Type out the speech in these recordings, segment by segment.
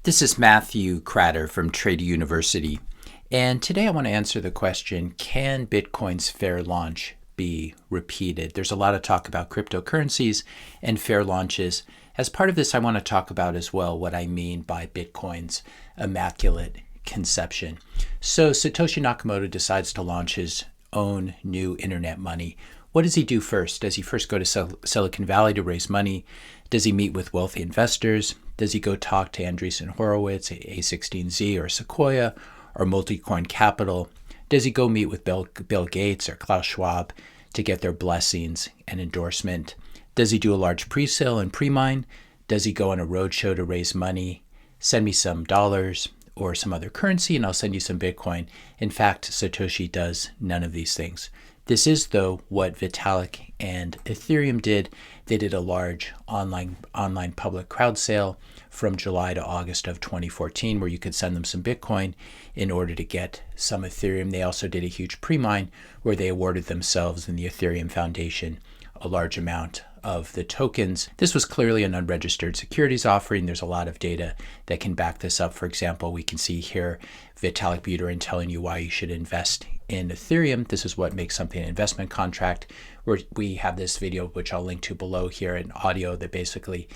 This is Matthew Cratter from Trader University, and today I want to answer the question, can Bitcoin's fair launch be repeated? There's a lot of talk about cryptocurrencies and fair launches. As part of this, I want to talk about as well what I mean by Bitcoin's immaculate conception. So Satoshi Nakamoto decides to launch his own new internet money. What does he do first? Does he first go to Silicon Valley to raise money? Does he meet with wealthy investors? Does he go talk to Andreessen Horowitz, A16Z, or Sequoia, or Multicoin Capital? Does he go meet with Bill Gates or Klaus Schwab to get their blessings and endorsement? Does he do a large pre-sale and pre-mine? Does he go on a roadshow to raise money? Send me some dollars or some other currency and I'll send you some Bitcoin. In fact, Satoshi does none of these things. This is, though, what Vitalik and Ethereum did. They did a large online public crowd sale from July to August of 2014 where you could send them some Bitcoin in order to get some Ethereum. They also did a huge pre-mine where they awarded themselves and the Ethereum Foundation a large amount of the tokens. This was clearly an unregistered securities offering. There's a lot of data that can back this up. For example, we can see here Vitalik Buterin telling you why you should invest in Ethereum. This is what makes something an investment contract. We have this video, which I'll link to below here, an audio that basically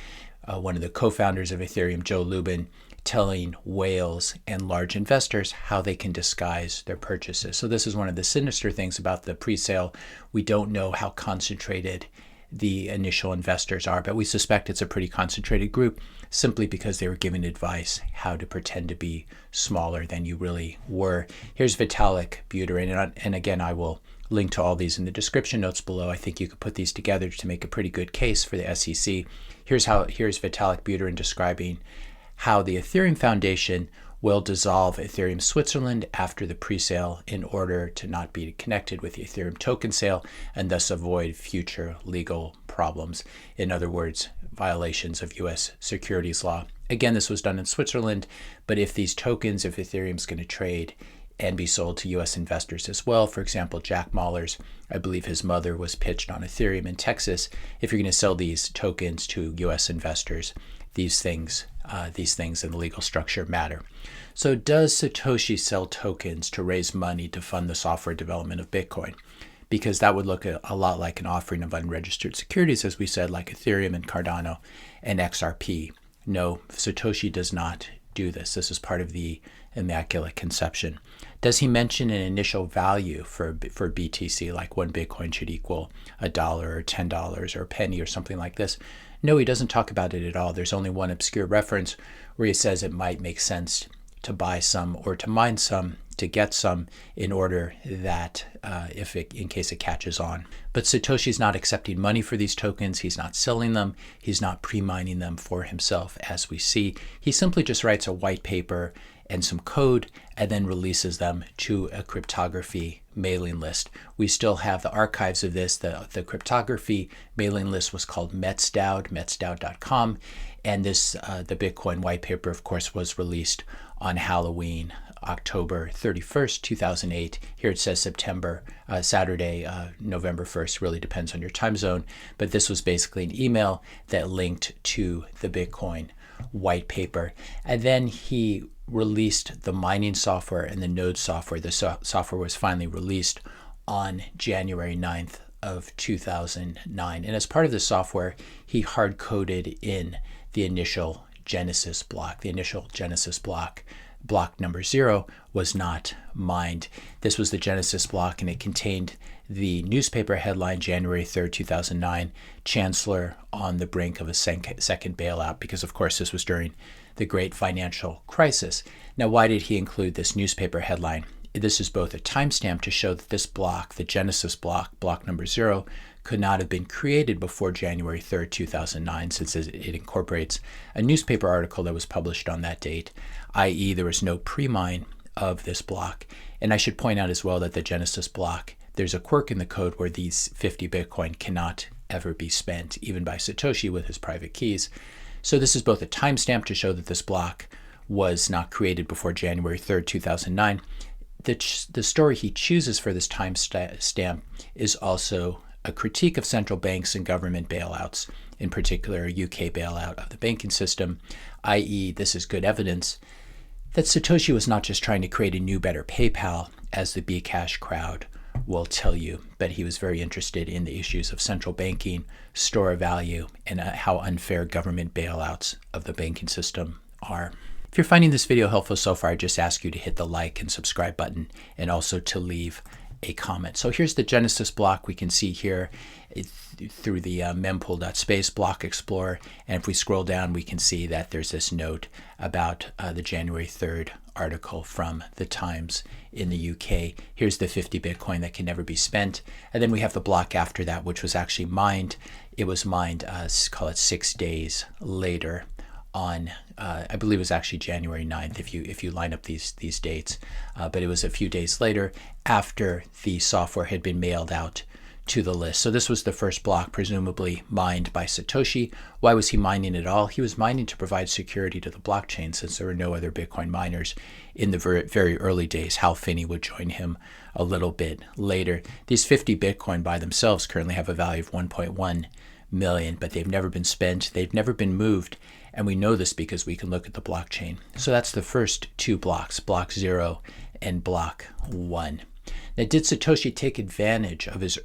one of the co-founders of Ethereum, Joe Lubin, telling whales and large investors how they can disguise their purchases. So this is one of the sinister things about the pre-sale. We don't know how concentrated the initial investors are, but we suspect it's a pretty concentrated group simply because they were given advice how to pretend to be smaller than you really were. Here's Vitalik Buterin, and again, I will link to all these in the description notes below. I think you could put these together to make a pretty good case for the SEC. Here's Vitalik Buterin describing how the Ethereum Foundation will dissolve Ethereum Switzerland after the pre-sale in order to not be connected with the Ethereum token sale and thus avoid future legal problems. In other words, violations of US securities law. Again, this was done in Switzerland, but if these tokens, if Ethereum's going to trade and be sold to US investors as well, for example, Jack Mallers, I believe his mother was pitched on Ethereum in Texas. If you're going to sell these tokens to US investors, these things in the legal structure matter. So does Satoshi sell tokens to raise money to fund the software development of Bitcoin? Because that would look a lot like an offering of unregistered securities, as we said, like Ethereum and Cardano and XRP. No, Satoshi does not do this. This is part of the Immaculate Conception. Does he mention an initial value for BTC, like one Bitcoin should equal $1 or $10 or a penny or something like this? No, he doesn't talk about it at all. There's only one obscure reference where he says it might make sense to buy some or to mine some, to get some in order that in case it catches on. But Satoshi's not accepting money for these tokens. He's not selling them. He's not pre-mining them for himself, as we see. He simply just writes a white paper and some code and then releases them to a cryptography mailing list. We still have the archives of this. The cryptography mailing list was called metsdoud.com, and this the Bitcoin white paper, of course, was released on Halloween, October 31st, 2008. Here it says Saturday, November 1st, really depends on your time zone. But this was basically an email that linked to the Bitcoin white paper. And then he released the mining software and the node software. The software was finally released on January 9th of 2009. And as part of the software, he hard-coded in the initial Genesis block. The initial Genesis block number 0, was not mined. This was the Genesis block, and it contained the newspaper headline, January 3rd, 2009, Chancellor on the brink of a second bailout, because of course this was during the great financial crisis. Now, why did he include this newspaper headline? This is both a timestamp to show that this block, the Genesis block number 0, could not have been created before January 3rd, 2009, since it incorporates a newspaper article that was published on that date, i.e. there was no pre-mine of this block. And I should point out as well that the Genesis block, there's a quirk in the code where these 50 Bitcoin cannot ever be spent, even by Satoshi with his private keys. So this is both a timestamp to show that this block was not created before January 3rd, 2009. The story he chooses for this timestamp is also a critique of central banks and government bailouts, in particular a UK bailout of the banking system, i.e. this is good evidence that Satoshi was not just trying to create a new, better PayPal, as the Bcash crowd will tell you, but he was very interested in the issues of central banking, store of value, and how unfair government bailouts of the banking system are. If you're finding this video helpful so far, I just ask you to hit the like and subscribe button and also to leave a comment. So here's the Genesis block we can see here through the mempool.space block explorer. And if we scroll down, we can see that there's this note about the January 3rd article from the Times in the UK. Here's the 50 Bitcoin that can never be spent. And then we have the block after that, which was actually mined. It was mined, call it 6 days later on, I believe it was actually January 9th if you line up these dates, but it was a few days later after the software had been mailed out to the list. So this was the first block presumably mined by Satoshi. Why was he mining at all? He was mining to provide security to the blockchain since there were no other Bitcoin miners in the very early days. Hal Finney would join him a little bit later. These 50 Bitcoin by themselves currently have a value of 1.1 million, but they've never been spent. They've never been moved. And we know this because we can look at the blockchain. So that's the first two blocks, block 0 and block 1. Now, did Satoshi take advantage of his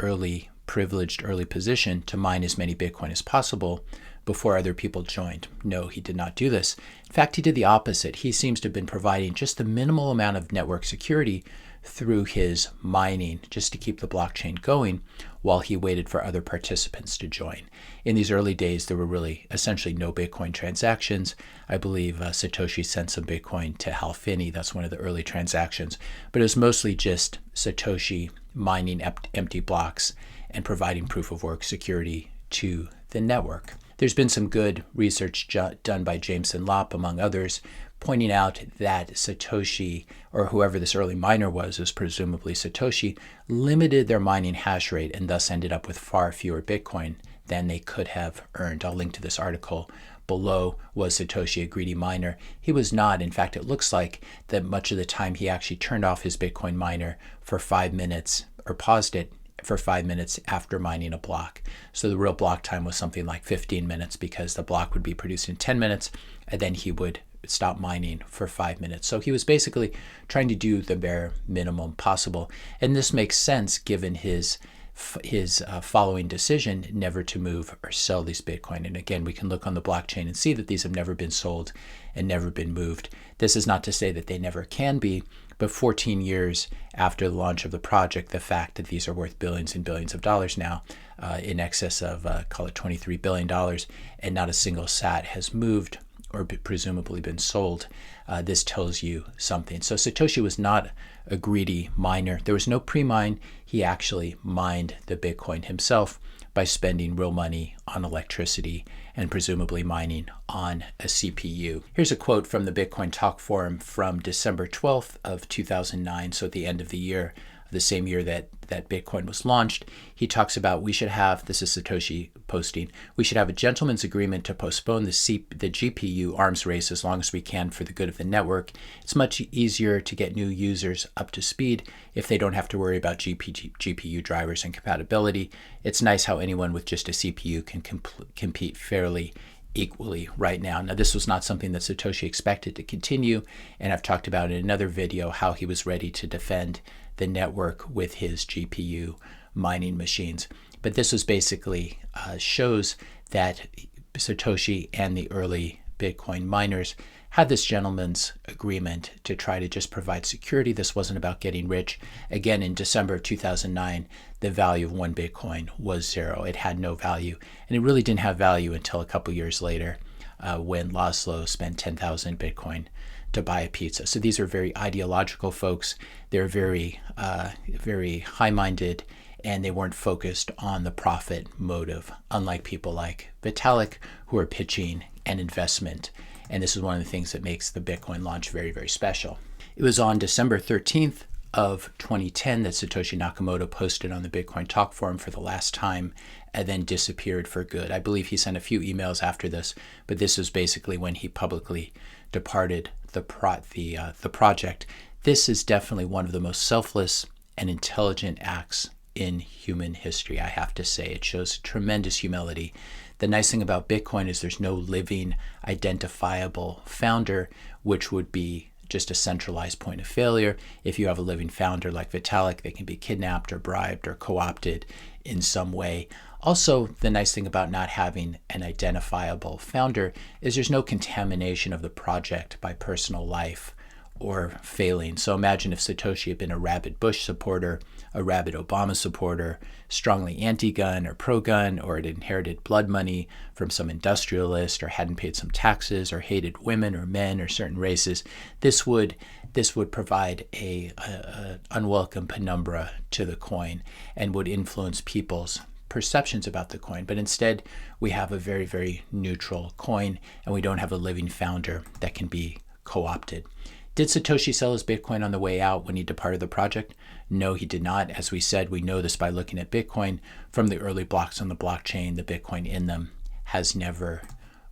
privileged early position to mine as many Bitcoin as possible before other people joined? No, he did not do this. In fact, he did the opposite. He seems to have been providing just the minimal amount of network security through his mining just to keep the blockchain going while he waited for other participants to join. In these early days, there were really essentially no Bitcoin transactions. I believe Satoshi sent some Bitcoin to Hal Finney. That's one of the early transactions. But it was mostly just Satoshi mining empty blocks and providing proof of work security to the network. There's been some good research done by Jameson Lopp, among others, pointing out that Satoshi, or whoever this early miner was presumably Satoshi, limited their mining hash rate and thus ended up with far fewer Bitcoin than they could have earned. I'll link to this article below. Was Satoshi a greedy miner? He was not. In fact, it looks like that much of the time he actually turned off his Bitcoin miner for 5 minutes or paused it for 5 minutes after mining a block. So the real block time was something like 15 minutes because the block would be produced in 10 minutes and then he would stop mining for 5 minutes. So he was basically trying to do the bare minimum possible. And this makes sense given his following decision never to move or sell these Bitcoin. And again, we can look on the blockchain and see that these have never been sold and never been moved. This is not to say that they never can be, but 14 years after the launch of the project, the fact that these are worth billions and billions of dollars now, in excess of, call it $23 billion, and not a single sat has moved or presumably been sold, this tells you something. So Satoshi was not a greedy miner. There was no pre-mine. He actually mined the Bitcoin himself by spending real money on electricity and presumably mining on a CPU. Here's a quote from the Bitcoin Talk Forum from December 12th of 2009, so at the end of the year, the same year that Bitcoin was launched. He talks about we should have, this is Satoshi posting, we should have a gentleman's agreement to postpone the GPU arms race as long as we can for the good of the network. It's much easier to get new users up to speed if they don't have to worry about GPU drivers and compatibility. It's nice how anyone with just a CPU can compete fairly equally right now. Now, this was not something that Satoshi expected to continue, and I've talked about in another video how he was ready to defend the network with his GPU mining machines. But this was basically shows that Satoshi and the early Bitcoin miners had this gentleman's agreement to try to just provide security. This wasn't about getting rich. Again, in December of 2009, the value of one Bitcoin was 0. It had no value. And it really didn't have value until a couple years later when Laszlo spent 10,000 Bitcoin to buy a pizza. So these are very ideological folks. They're very, very high-minded, and they weren't focused on the profit motive, unlike people like Vitalik, who are pitching an investment. And this is one of the things that makes the Bitcoin launch very, very special. It was on December 13th of 2010 that Satoshi Nakamoto posted on the Bitcoin Talk Forum for the last time and then disappeared for good. I believe he sent a few emails after this, but this was basically when he publicly departed the project. This is definitely one of the most selfless and intelligent acts in human history, I have to say. It shows tremendous humility. The nice thing about Bitcoin is there's no living, identifiable founder, which would be just a centralized point of failure. If you have a living founder like Vitalik, they can be kidnapped or bribed or co-opted in some way. Also, the nice thing about not having an identifiable founder is there's no contamination of the project by personal life or failing. So imagine if Satoshi had been a rabid Bush supporter, a rabid Obama supporter, strongly anti-gun or pro-gun, or had inherited blood money from some industrialist, or hadn't paid some taxes, or hated women or men or certain races. This would provide a unwelcome penumbra to the coin and would influence people's perceptions about the coin. But instead, we have a very, very neutral coin, and we don't have a living founder that can be co-opted. Did Satoshi sell his Bitcoin on the way out when he departed the project? No, he did not. As we said, we know this by looking at Bitcoin. From the early blocks on the blockchain, the Bitcoin in them has never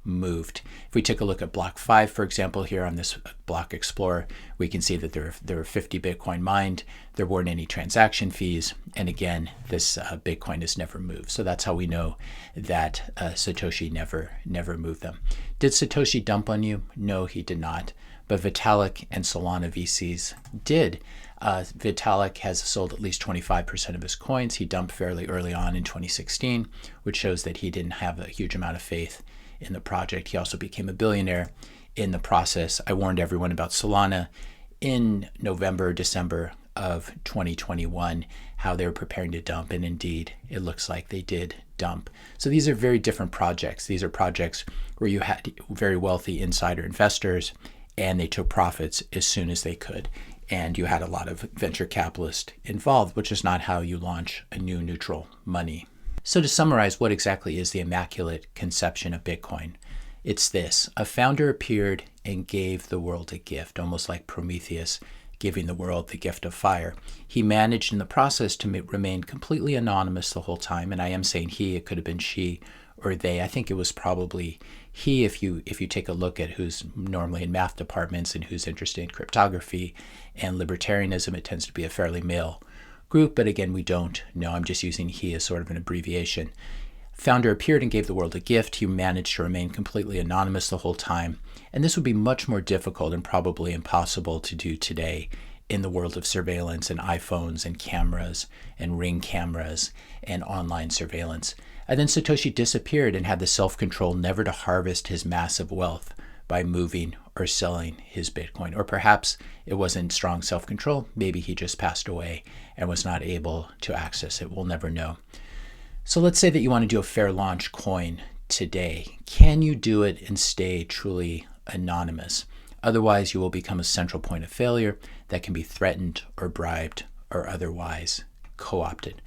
moved. If we take a look at block 5, for example, here on this block explorer, we can see that there were 50 Bitcoin mined. There weren't any transaction fees. And again, this Bitcoin has never moved. So that's how we know that Satoshi never moved them. Did Satoshi dump on you? No, he did not. But Vitalik and Solana VCs did. Vitalik has sold at least 25% of his coins. He dumped fairly early on in 2016, which shows that he didn't have a huge amount of faith in the project. He also became a billionaire in the process. I warned everyone about Solana in November, December of 2021, how they were preparing to dump, and indeed, it looks like they did dump. So these are very different projects. These are projects where you had very wealthy insider investors, and they took profits as soon as they could. And you had a lot of venture capitalists involved, which is not how you launch a new neutral money. So to summarize, what exactly is the Immaculate Conception of Bitcoin? It's this: a founder appeared and gave the world a gift, almost like Prometheus giving the world the gift of fire. He managed in the process to remain completely anonymous the whole time. And I am saying he, it could have been she or they. I think it was probably he, if you take a look at who's normally in math departments and who's interested in cryptography and libertarianism. It tends to be a fairly male group, but again, we don't know. I'm just using he as sort of an abbreviation. Founder appeared and gave the world a gift. He managed to remain completely anonymous the whole time. And this would be much more difficult and probably impossible to do today in the world of surveillance and iPhones and cameras and Ring cameras and online surveillance. And then Satoshi disappeared and had the self-control never to harvest his massive wealth by moving or selling his Bitcoin. Or perhaps it wasn't strong self-control. Maybe he just passed away and was not able to access it. We'll never know. So let's say that you want to do a fair launch coin today. Can you do it and stay truly anonymous? Otherwise, you will become a central point of failure that can be threatened or bribed or otherwise co-opted.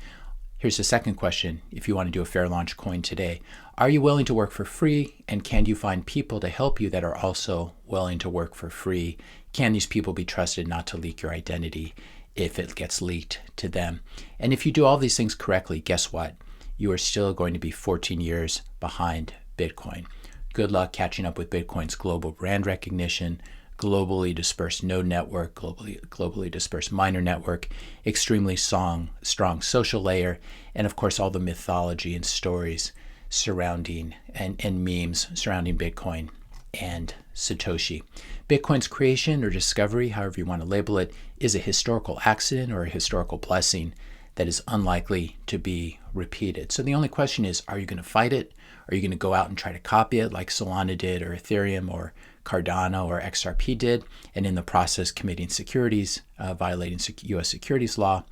Here's the second question. If you want to do a fair launch coin today, are you willing to work for free? And can you find people to help you that are also willing to work for free? Can these people be trusted not to leak your identity if it gets leaked to them? And if you do all these things correctly, guess what? You are still going to be 14 years behind Bitcoin. Good luck catching up with Bitcoin's global brand recognition, globally dispersed node network, globally dispersed miner network, extremely strong social layer, and of course all the mythology and stories surrounding and memes surrounding Bitcoin and Satoshi. Bitcoin's creation or discovery, however you want to label it, is a historical accident or a historical blessing that is unlikely to be repeated. So the only question is, are you going to fight it? Are you going to go out and try to copy it like Solana did, or Ethereum, or Cardano, or XRP did, and in the process committing securities, violating U.S. securities law?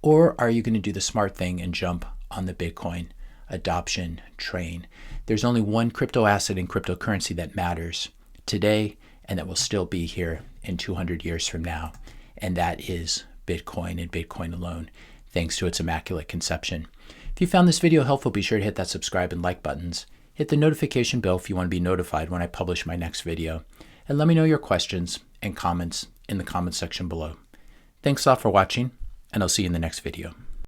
Or are you going to do the smart thing and jump on the Bitcoin adoption train? There's only one crypto asset in cryptocurrency that matters today and that will still be here in 200 years from now, and that is Bitcoin and Bitcoin alone, thanks to its immaculate conception. If you found this video helpful, be sure to hit that subscribe and like buttons. Hit the notification bell if you want to be notified when I publish my next video. And let me know your questions and comments in the comment section below. Thanks a lot for watching, and I'll see you in the next video.